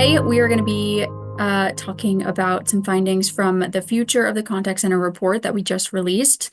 Today, we are going to be talking about some findings from the Future of the Contact Center report that we just released.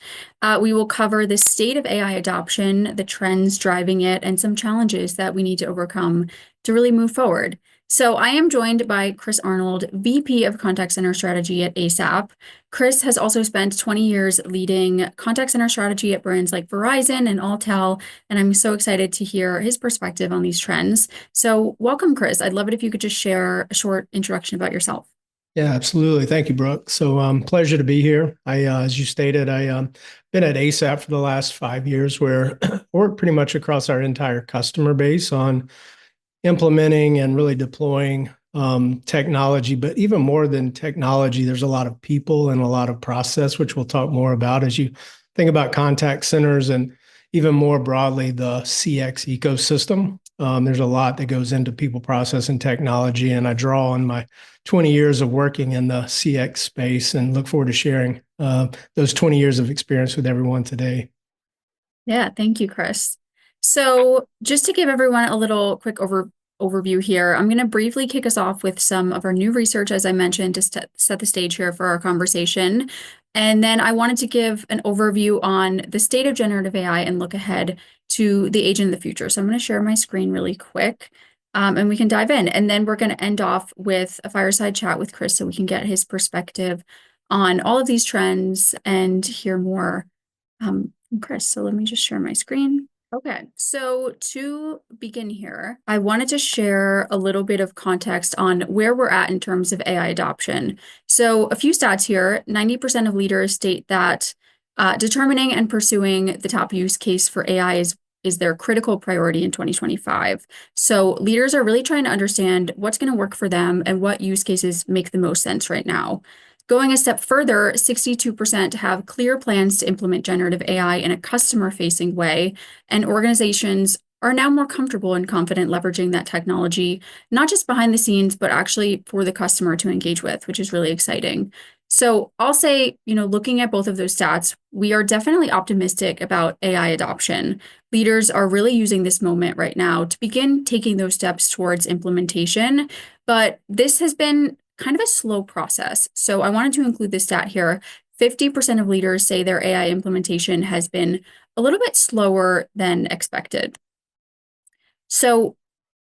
We will cover the state of AI adoption, the trends driving it, and some challenges that we need to overcome to really move forward. So I am joined by Chris Arnold, VP of Contact Center Strategy at ASAPP. Chris has also spent 20 years leading contact center strategy at brands like Verizon and Alltel, and I'm so excited to hear his perspective on these trends. So welcome, Chris. I'd love it if you could just share a short introduction about yourself. Yeah, absolutely. Thank you, Brooke. So, pleasure to be here. As you stated, been at ASAP for the last 5 years, where we're pretty much across our entire customer base on implementing and really deploying technology. But even more than technology, there's a lot of people and a lot of process, which we'll talk more about as you think about contact centers and even more broadly the CX ecosystem. There's a lot that goes into people, process, and technology, and I draw on my 20 years of working in the CX space and look forward to sharing those 20 years of experience with everyone today. Yeah, thank you, Chris. So just to give everyone a little quick overview here, I'm going to briefly kick us off with some of our new research, as I mentioned, to set the stage here for our conversation. And then I wanted to give an overview on the state of generative AI and look ahead to the agent of the future. So I'm going to share my screen really quick, and we can dive in. And then we're going to end off with a fireside chat with Chris so we can get his perspective on all of these trends and hear more from Chris. So let me just share my screen. Okay, so to begin here, I wanted to share a little bit of context on where we're at in terms of AI adoption. So a few stats here, 90% of leaders state that determining and pursuing the top use case for AI is their critical priority in 2025. So leaders are really trying to understand what's going to work for them and what use cases make the most sense right now. Going a step further, 62% have clear plans to implement generative AI in a customer-facing way, and organizations are now more comfortable and confident leveraging that technology, not just behind the scenes, but actually for the customer to engage with, which is really exciting. So I'll say, looking at both of those stats, we are definitely optimistic about AI adoption. Leaders are really using this moment right now to begin taking those steps towards implementation, but this has been kind of a slow process. So I wanted to include this stat here. 50% of leaders say their AI implementation has been a little bit slower than expected. So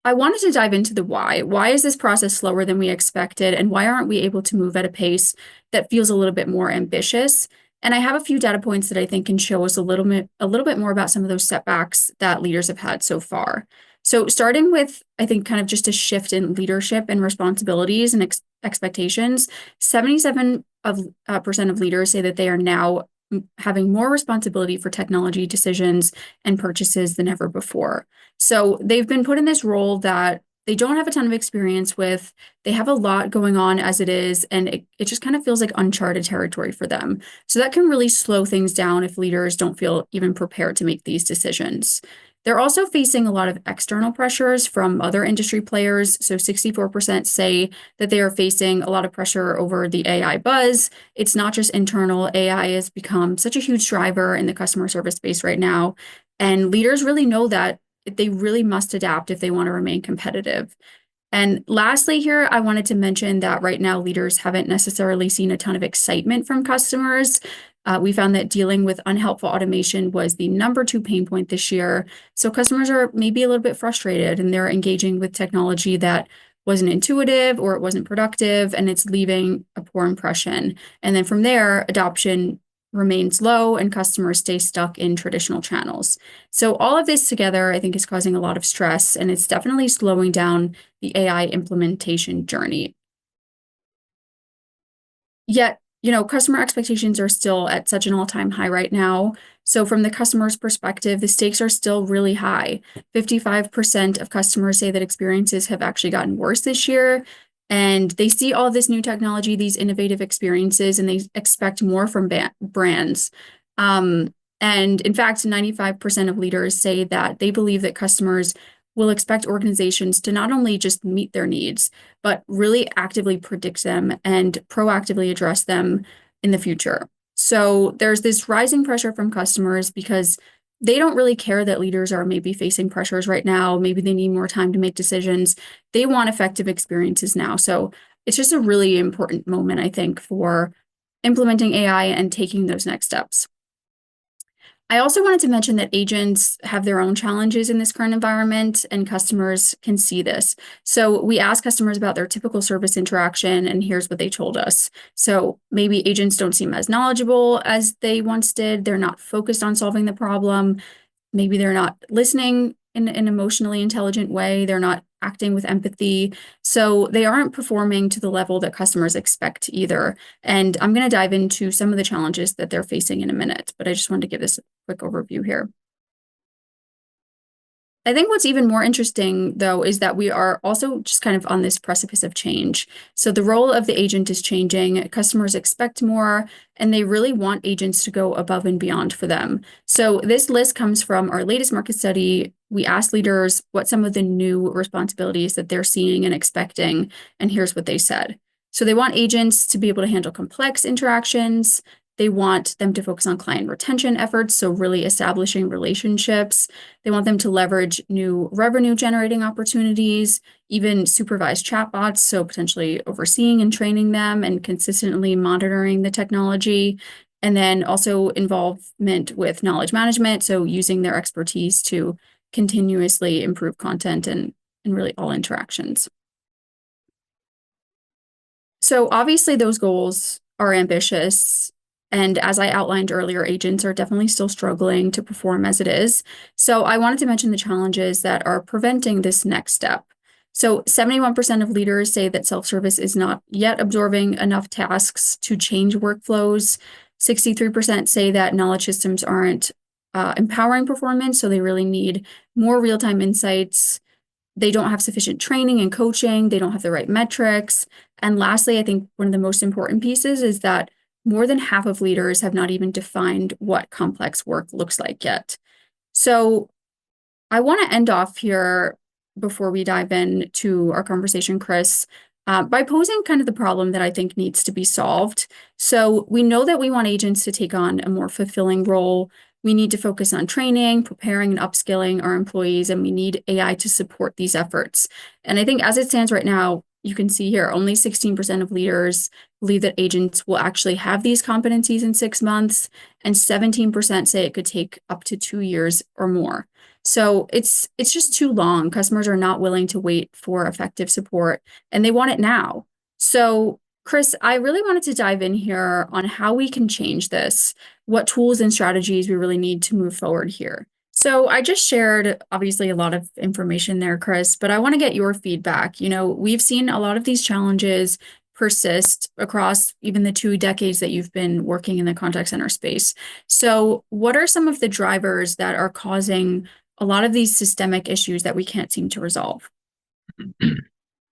I wanted to dive into the why. Why is this process slower than we expected? And why aren't we able to move at a pace that feels a little bit more ambitious? And I have a few data points that I think can show us a little bit more about some of those setbacks that leaders have had so far. So starting with, I think, kind of just a shift in leadership and responsibilities and expectations, 77% of leaders say that they are now having more responsibility for technology decisions and purchases than ever before. So they've been put in this role that they don't have a ton of experience with. They have a lot going on as it is, and it just kind of feels like uncharted territory for them. So that can really slow things down if leaders don't feel even prepared to make these decisions. They're also facing a lot of external pressures from other industry players. So 64% say that they are facing a lot of pressure over the AI buzz. It's not just internal. AI has become such a huge driver in the customer service space right now. And leaders really know that they really must adapt if they want to remain competitive. And lastly, here, I wanted to mention that right now, leaders haven't necessarily seen a ton of excitement from customers. We found that dealing with unhelpful automation was the #2 pain point this year. So customers are maybe a little bit frustrated and they're engaging with technology that wasn't intuitive or it wasn't productive, and it's leaving a poor impression. And then from there, adoption remains low and customers stay stuck in traditional channels. So all of this together, I think, is causing a lot of stress, and it's definitely slowing down the AI implementation journey. Yet, customer expectations are still at such an all-time high right now. So from the customer's perspective, the stakes are still really high. 55% of customers say that experiences have actually gotten worse this year. And they see all this new technology, these innovative experiences, and they expect more from brands. And in fact, 95% of leaders say that they believe that customers will expect organizations to not only just meet their needs, but really actively predict them and proactively address them in the future. So there's this rising pressure from customers because they don't really care that leaders are maybe facing pressures right now. Maybe they need more time to make decisions. They want effective experiences now. So it's just a really important moment, I think, for implementing AI and taking those next steps. I also wanted to mention that agents have their own challenges in this current environment, and customers can see this. So we asked customers about their typical service interaction, and here's what they told us. So maybe agents don't seem as knowledgeable as they once did. They're not focused on solving the problem. Maybe they're not listening in an emotionally intelligent way. They're not acting with empathy. So they aren't performing to the level that customers expect either. And I'm going to dive into some of the challenges that they're facing in a minute, but I just wanted to give this a quick overview here. I think what's even more interesting, though, is that we are also just kind of on this precipice of change. So the role of the agent is changing. Customers expect more, and they really want agents to go above and beyond for them. So this list comes from our latest market study. We asked leaders what some of the new responsibilities that they're seeing and expecting, and here's what they said. So they want agents to be able to handle complex interactions. They want them to focus on client retention efforts, so really establishing relationships. They want them to leverage new revenue generating opportunities, even supervise chatbots, so potentially overseeing and training them and consistently monitoring the technology. And then also involvement with knowledge management, so using their expertise to continuously improve content and really all interactions. So obviously those goals are ambitious. And as I outlined earlier, agents are definitely still struggling to perform as it is. So I wanted to mention the challenges that are preventing this next step. So 71% of leaders say that self-service is not yet absorbing enough tasks to change workflows. 63% say that knowledge systems aren't empowering performance, so they really need more real-time insights. They don't have sufficient training and coaching. They don't have the right metrics. And lastly, I think one of the most important pieces is that more than half of leaders have not even defined what complex work looks like yet. So I want to end off here before we dive into our conversation, Chris, by posing kind of the problem that I think needs to be solved. So we know that we want agents to take on a more fulfilling role. We need to focus on training, preparing, and upskilling our employees, and we need AI to support these efforts. And I think as it stands right now, you can see here, only 16% of leaders believe that agents will actually have these competencies in 6 months, and 17% say it could take up to 2 years or more. So it's just too long. Customers are not willing to wait for effective support, and they want it now. So Chris, I really wanted to dive in here on how we can change this, what tools and strategies we really need to move forward here. So I just shared obviously a lot of information there, Chris, but I want to get your feedback. You know, we've seen a lot of these challenges persist across even the 2 decades that you've been working in the contact center space. So what are some of the drivers that are causing a lot of these systemic issues that we can't seem to resolve?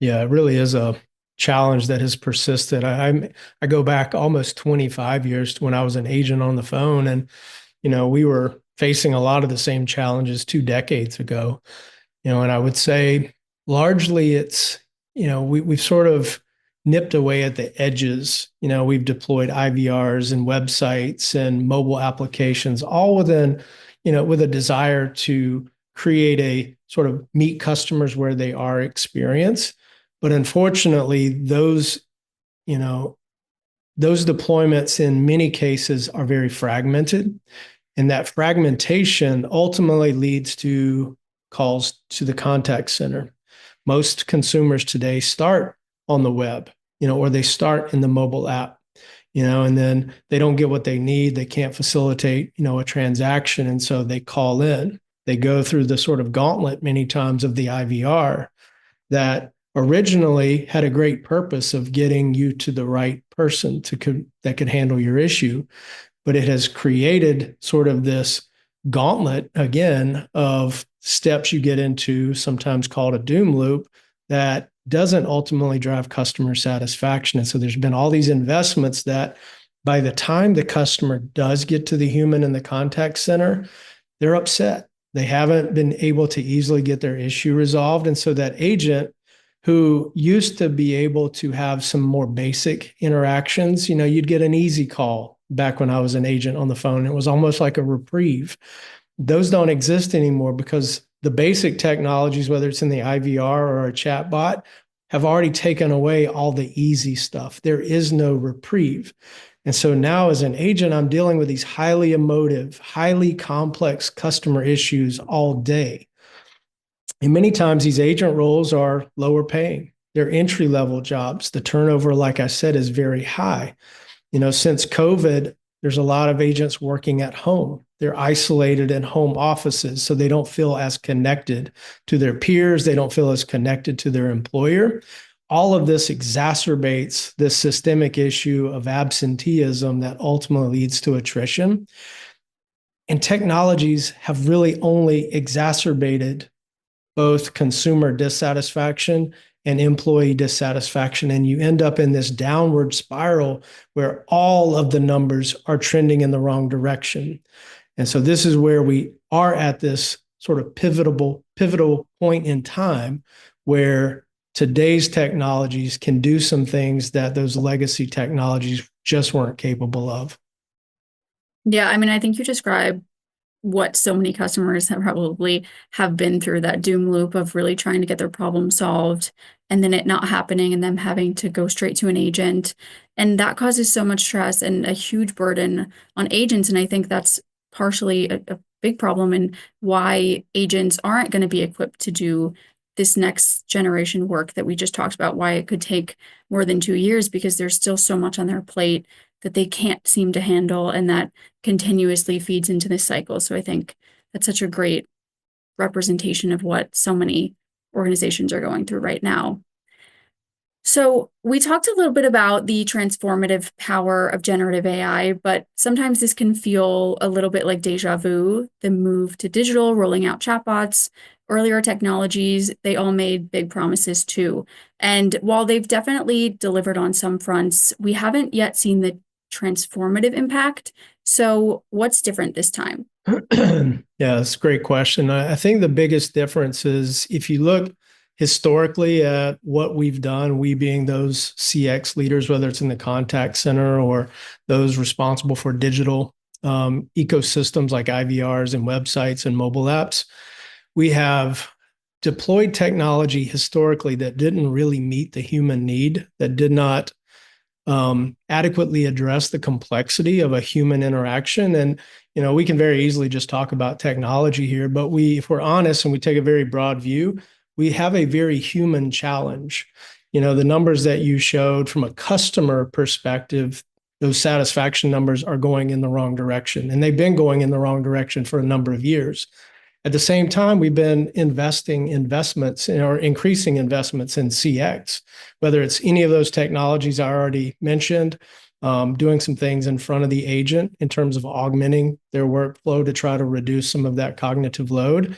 Yeah, it really is a challenge that has persisted. I go back almost 25 years to when I was an agent on the phone, and we were facing a lot of the same challenges 2 decades ago. And I would say largely it's we've sort of nipped away at the edges. We've deployed IVRs and websites and mobile applications, all within with a desire to create a sort of meet customers where they are experience. But unfortunately, those deployments in many cases are very fragmented. And that fragmentation ultimately leads to calls to the contact center. Most consumers today start on the web, or they start in the mobile app, and then they don't get what they need. They can't facilitate, a transaction. And so they call in. They go through the sort of gauntlet many times of the IVR that originally had a great purpose of getting you to the right person that could handle your issue. But it has created sort of this gauntlet, again, of steps you get into, sometimes called a doom loop, that doesn't ultimately drive customer satisfaction. And so there's been all these investments that by the time the customer does get to the human in the contact center, they're upset. They haven't been able to easily get their issue resolved. And so that agent who used to be able to have some more basic interactions, you'd get an easy call back when I was an agent on the phone. It was almost like a reprieve. those don't exist anymore because the basic technologies, whether it's in the IVR or a chatbot, have already taken away all the easy stuff. There is no reprieve. And so now, as an agent, I'm dealing with these highly emotive, highly complex customer issues all day. And many times these agent roles are lower paying. They're entry level jobs. The turnover, like I said, is very high. Since COVID, there's a lot of agents working at home. They're isolated in home offices, so they don't feel as connected to their peers. They don't feel as connected to their employer. All of this exacerbates this systemic issue of absenteeism that ultimately leads to attrition. And technologies have really only exacerbated both consumer dissatisfaction and employee dissatisfaction. And you end up in this downward spiral where all of the numbers are trending in the wrong direction. And so this is where we are at this sort of pivotal point in time where today's technologies can do some things that those legacy technologies just weren't capable of. Yeah, I mean, I think you described what so many customers have probably have been through, that doom loop of really trying to get their problem solved and then it not happening and them having to go straight to an agent. And that causes so much stress and a huge burden on agents. And I think that's partially a big problem in why agents aren't going to be equipped to do this next generation work that we just talked about, why it could take more than 2 years, because there's still so much on their plate that they can't seem to handle, and that continuously feeds into this cycle. So I think that's such a great representation of what so many organizations are going through right now. So we talked a little bit about the transformative power of generative AI, but sometimes this can feel a little bit like deja vu. The move to digital, rolling out chatbots, earlier technologies, they all made big promises too. And while they've definitely delivered on some fronts, we haven't yet seen the transformative impact. So what's different this time? Yeah, that's a great question. I think the biggest difference is if you look historically at what we've done, we being those CX leaders, whether it's in the contact center or those responsible for digital ecosystems like IVRs and websites and mobile apps, we have deployed technology historically that didn't really meet the human need, that did not adequately address the complexity of a human interaction. And we can very easily just talk about technology here, but if we're honest and we take a very broad view, we have a very human challenge. The numbers that you showed from a customer perspective, those satisfaction numbers are going in the wrong direction, and they've been going in the wrong direction for a number of years. At the same time, we've been increasing investments in CX, whether it's any of those technologies I already mentioned, doing some things in front of the agent in terms of augmenting their workflow to try to reduce some of that cognitive load.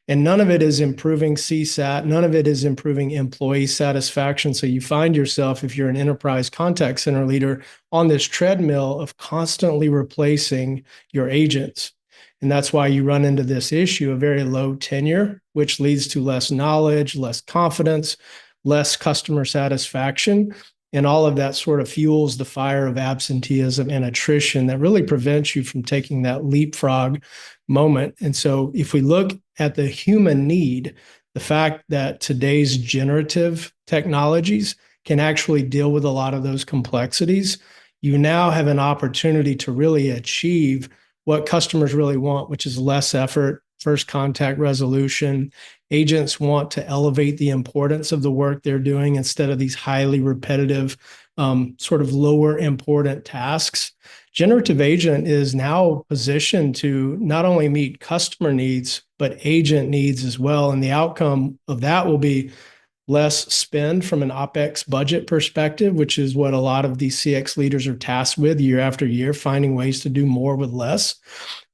And none of it is improving CSAT. None of it is improving employee satisfaction. So you find yourself, if you're an enterprise contact center leader, on this treadmill of constantly replacing your agents. And that's why you run into this issue of very low tenure, which leads to less knowledge, less confidence, less customer satisfaction. And all of that sort of fuels the fire of absenteeism and attrition that really prevents you from taking that leapfrog moment. And so if we look at the human need, the fact that today's generative technologies can actually deal with a lot of those complexities, you now have an opportunity to really achieve what customers really want, which is less effort, first contact resolution. Agents want to elevate the importance of the work they're doing instead of these highly repetitive, sort of lower important tasks. Generative agent is now positioned to not only meet customer needs, but agent needs as well. And the outcome of that will be less spend from an OpEx budget perspective, which is what a lot of these CX leaders are tasked with year after year, finding ways to do more with less,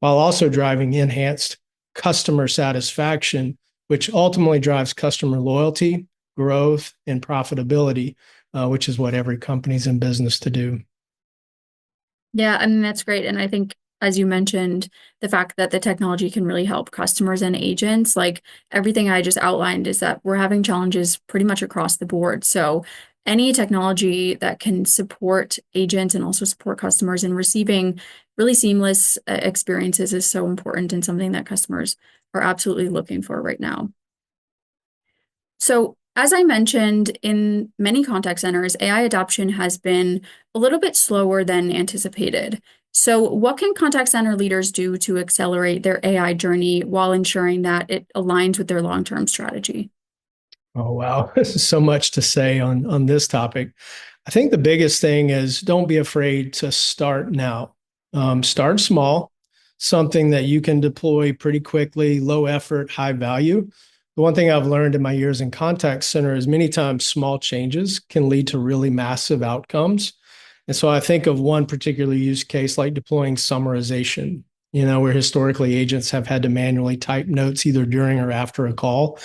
while also driving enhanced customer satisfaction, which ultimately drives customer loyalty, growth, and profitability, which is what every company's in business to do. Yeah, I mean, that's great. And I think, as you mentioned, the fact that the technology can really help customers and agents, like everything I just outlined, is that we're having challenges pretty much across the board. So any technology that can support agents and also support customers in receiving really seamless experiences is so important and something that customers are absolutely looking for right now. So, as I mentioned, in many contact centers, AI adoption has been a little bit slower than anticipated. So, what can contact center leaders do to accelerate their AI journey while ensuring that it aligns with their long-term strategy? Oh, wow. This is so much to say on this topic. I think the biggest thing is don't be afraid to start now. Start small, something that you can deploy pretty quickly, low effort, high value. The one thing I've learned in my years in contact center is many times small changes can lead to really massive outcomes. And so I think of one particular use case like deploying summarization, where historically agents have had to manually type notes either during or after a call.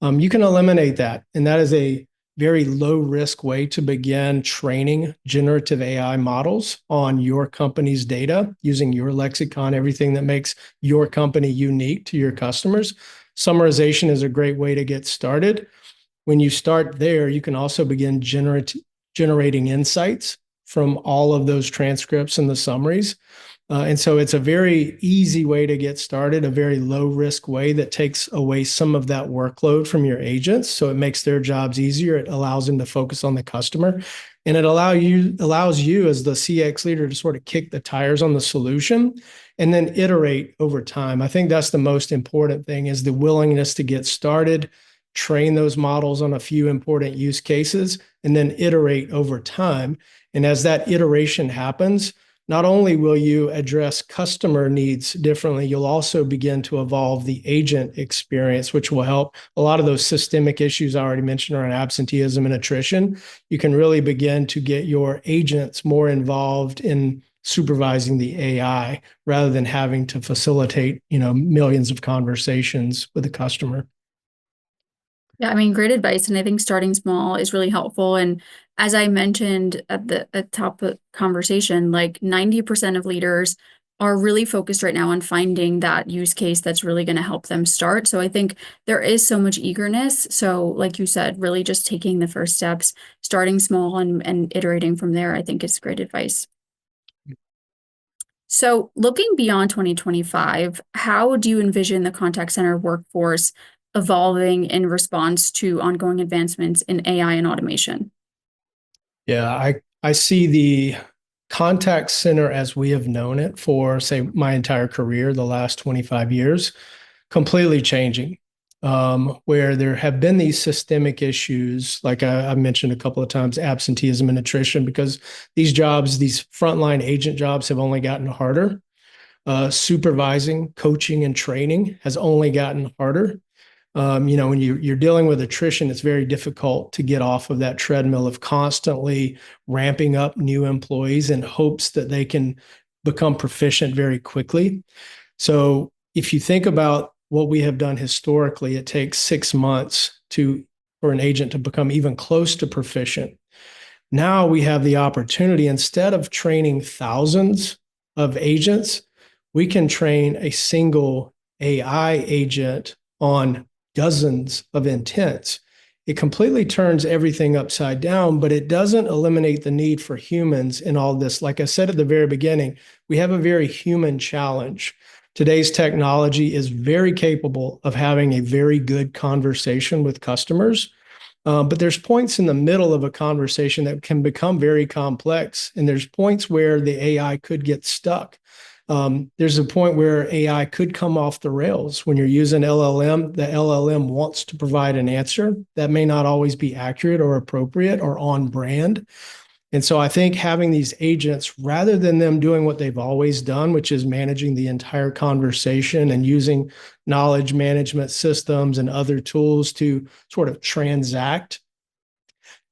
You can eliminate that. And that is a very low risk way to begin training generative AI models on your company's data using your lexicon, everything that makes your company unique to your customers. Summarization is a great way to get started. When you start there, you can also begin generating insights from all of those transcripts and the summaries. And so it's a very easy way to get started, a very low risk way that takes away some of that workload from your agents. So it makes their jobs easier. It allows them to focus on the customer. And it allows you as the CX leader to sort of kick the tires on the solution and then iterate over time. I think that's the most important thing is the willingness to get started, train those models on a few important use cases, and then iterate over time. And as that iteration happens, not only will you address customer needs differently, you'll also begin to evolve the agent experience, which will help a lot of those systemic issues I already mentioned around absenteeism and attrition. You can really begin to get your agents more involved in supervising the AI rather than having to facilitate, millions of conversations with a customer. Yeah, I mean, great advice. And I think starting small is really helpful. And as I mentioned at top of conversation, like 90% of leaders are really focused right now on finding that use case that's really going to help them start. So I think there is so much eagerness. So like you said, really just taking the first steps, starting small and iterating from there, I think is great advice. So looking beyond 2025, how do you envision the contact center workforce evolving in response to ongoing advancements in AI and automation? Yeah, I see the contact center as we have known it for, say, my entire career, the last 25 years, completely changing. Where there have been these systemic issues, like I mentioned a couple of times, absenteeism and attrition, because these jobs, these frontline agent jobs, have only gotten harder. Supervising, coaching, and training has only gotten harder. When you're dealing with attrition, it's very difficult to get off of that treadmill of constantly ramping up new employees in hopes that they can become proficient very quickly. So if you think about what we have done historically, it takes 6 months for an agent to become even close to proficient. Now we have the opportunity, instead of training thousands of agents, we can train a single AI agent on dozens of intents. It completely turns everything upside down, but it doesn't eliminate the need for humans in all this. Like I said at the very beginning, we have a very human challenge. Today's technology is very capable of having a very good conversation with customers. But there's points in the middle of a conversation that can become very complex. And there's points where the AI could get stuck. There's a point where AI could come off the rails. When you're using LLM, the LLM wants to provide an answer that may not always be accurate or appropriate or on brand. And so I think having these agents, rather than them doing what they've always done, which is managing the entire conversation and using knowledge management systems and other tools to sort of transact,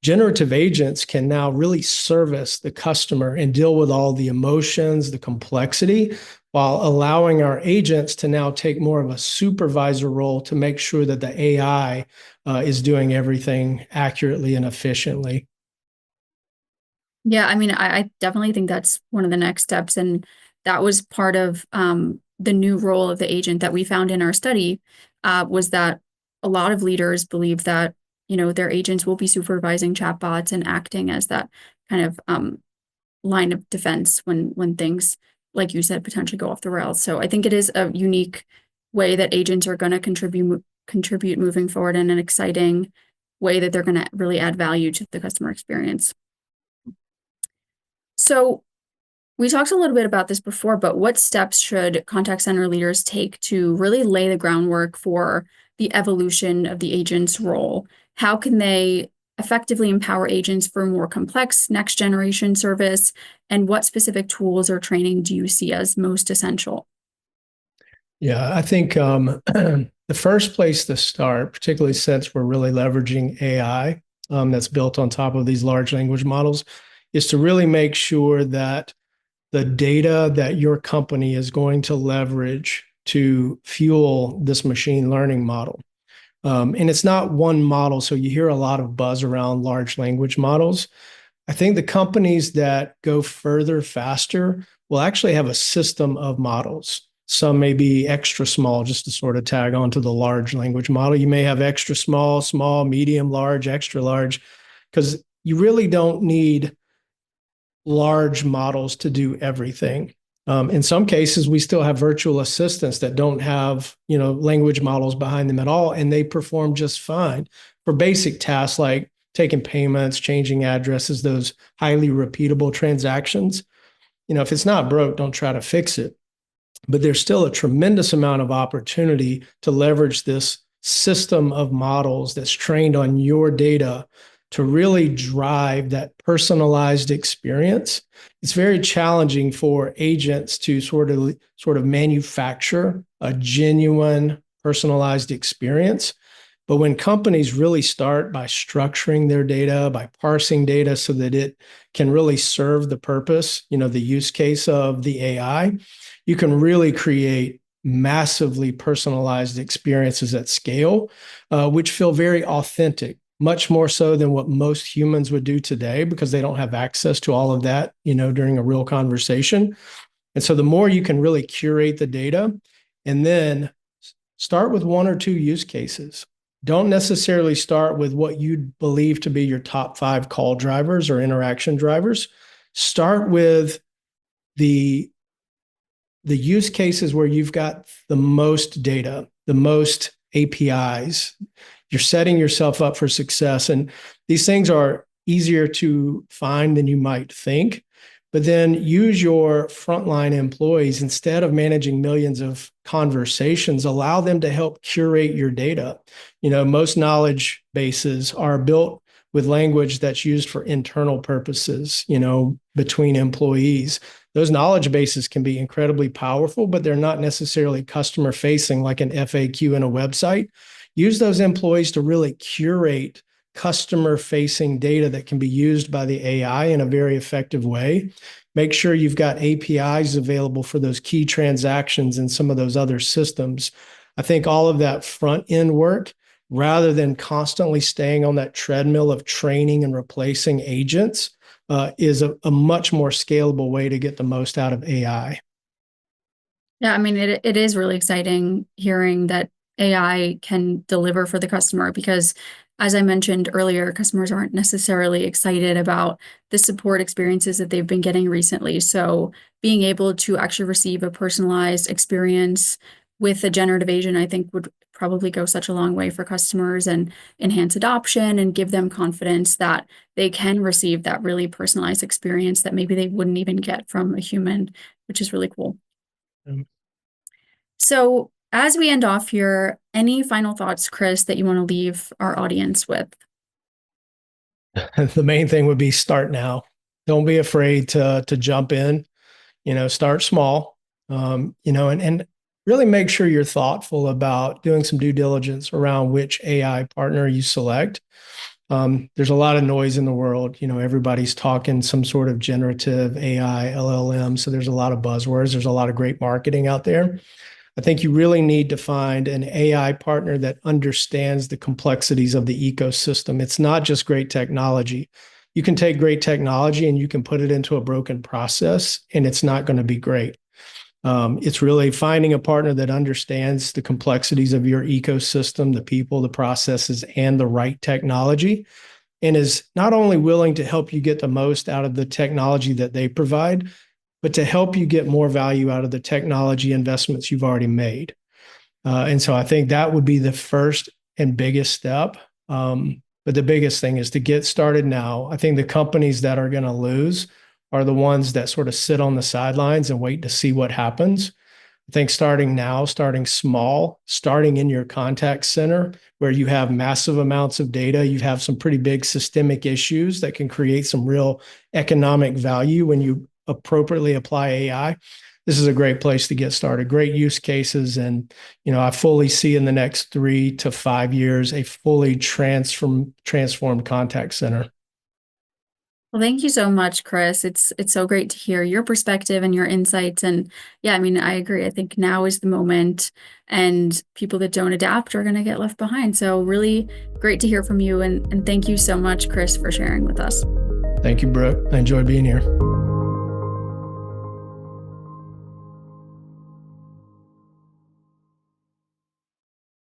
generative agents can now really service the customer and deal with all the emotions, the complexity, while allowing our agents to now take more of a supervisor role to make sure that the AI is doing everything accurately and efficiently. Yeah, I mean, I definitely think that's one of the next steps. And that was part of the new role of the agent that we found in our study, was that a lot of leaders believe that, their agents will be supervising chatbots and acting as that kind of line of defense when things like you said, potentially go off the rails. So I think it is a unique way that agents are going to contribute moving forward in an exciting way that they're going to really add value to the customer experience. So we talked a little bit about this before, but what steps should contact center leaders take to really lay the groundwork for the evolution of the agent's role? How can they effectively empower agents for more complex next generation service? And what specific tools or training do you see as most essential? Yeah, I think the first place to start, particularly since we're really leveraging AI that's built on top of these large language models, is to really make sure that the data that your company is going to leverage to fuel this machine learning model. And it's not one model. So you hear a lot of buzz around large language models. I think the companies that go further faster will actually have a system of models. Some may be extra small, just to sort of tag on to the large language model. You may have extra small, small, medium, large, extra large, because you really don't need large models to do everything. In some cases, we still have virtual assistants that don't have, language models behind them at all, and they perform just fine for basic tasks like taking payments, changing addresses, those highly repeatable transactions. If it's not broke, don't try to fix it. But there's still a tremendous amount of opportunity to leverage this system of models that's trained on your data to really drive that personalized experience. It's very challenging for agents to sort of manufacture a genuine personalized experience. But when companies really start by structuring their data, by parsing data so that it can really serve the purpose, the use case of the AI, you can really create massively personalized experiences at scale, which feel very authentic, much more so than what most humans would do today because they don't have access to all of that, during a real conversation. And so the more you can really curate the data and then start with one or two use cases. Don't necessarily start with what you believe to be your top 5 call drivers or interaction drivers. Start with the use cases where you've got the most data, the most APIs. You're setting yourself up for success. And these things are easier to find than you might think. But then use your frontline employees instead of managing millions of conversations, allow them to help curate your data. Most knowledge bases are built with language that's used for internal purposes, between employees. Those knowledge bases can be incredibly powerful, but they're not necessarily customer facing like an FAQ in a website. Use those employees to really curate customer facing data that can be used by the AI in a very effective way. Make sure you've got APIs available for those key transactions and some of those other systems. I think all of that front end work, rather than constantly staying on that treadmill of training and replacing agents, is a much more scalable way to get the most out of AI. Yeah, I mean, it is really exciting hearing that AI can deliver for the customer because, as I mentioned earlier, customers aren't necessarily excited about the support experiences that they've been getting recently. So being able to actually receive a personalized experience with a generative agent, I think would probably go such a long way for customers and enhance adoption and give them confidence that they can receive that really personalized experience that maybe they wouldn't even get from a human, which is really cool. So, as we end off here, any final thoughts, Chris, that you want to leave our audience with? The main thing would be start now. Don't be afraid to jump in. Start small. And really make sure you're thoughtful about doing some due diligence around which AI partner you select. There's a lot of noise in the world. Everybody's talking some sort of generative AI, LLM. So there's a lot of buzzwords. There's a lot of great marketing out there. I think you really need to find an AI partner that understands the complexities of the ecosystem. It's not just great technology. You can take great technology and you can put it into a broken process, and it's not going to be great. It's really finding a partner that understands the complexities of your ecosystem, the people, the processes, and the right technology, and is not only willing to help you get the most out of the technology that they provide, but to help you get more value out of the technology investments you've already made. And so I think that would be the first and biggest step. But the biggest thing is to get started now. I think the companies that are going to lose are the ones that sort of sit on the sidelines and wait to see what happens. I think starting now, starting small, starting in your contact center where you have massive amounts of data, you have some pretty big systemic issues that can create some real economic value when you appropriately apply AI. This is a great place to get started. Great use cases. And, I fully see in the next 3 to 5 years a fully transformed contact center. Well, thank you so much, Chris. It's so great to hear your perspective and your insights. And yeah, I mean, I agree. I think now is the moment, and people that don't adapt are going to get left behind. So really great to hear from you. And thank you so much, Chris, for sharing with us. Thank you, Brooke. I enjoyed being here.